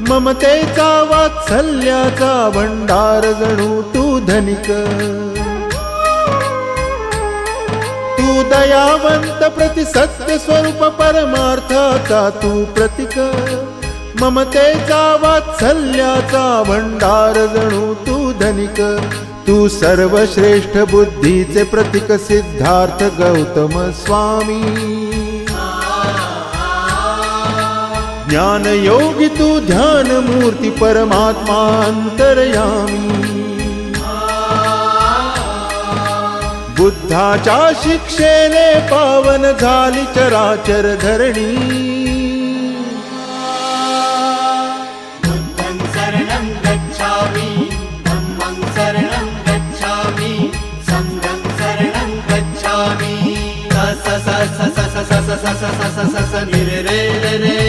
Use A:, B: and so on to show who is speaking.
A: ममतेचा वात्सल्याचा भंडार जणू तू धनिक। तू दयावंत प्रति सत्य स्वरूप परमार्थाचा तू प्रतीक। ममतेचा वात्सल्याचा भंडार जणू तू धनिक। तू सर्वश्रेष्ठ बुद्धीचे प्रतीक सिद्धार्थ गौतम स्वामी। ज्ञान योगी तू ध्यान मूर्ती परमात्मा अंतर्यामी। बुद्धाच्या शिक्षेने पावन झाली चराचर धरणी।
B: बुद्धं शरणं गच्छामि, धम्मं शरणं गच्छामि, संघं शरणं गच्छामि। स स स स स स स स स स स स स नि रे रे रे रे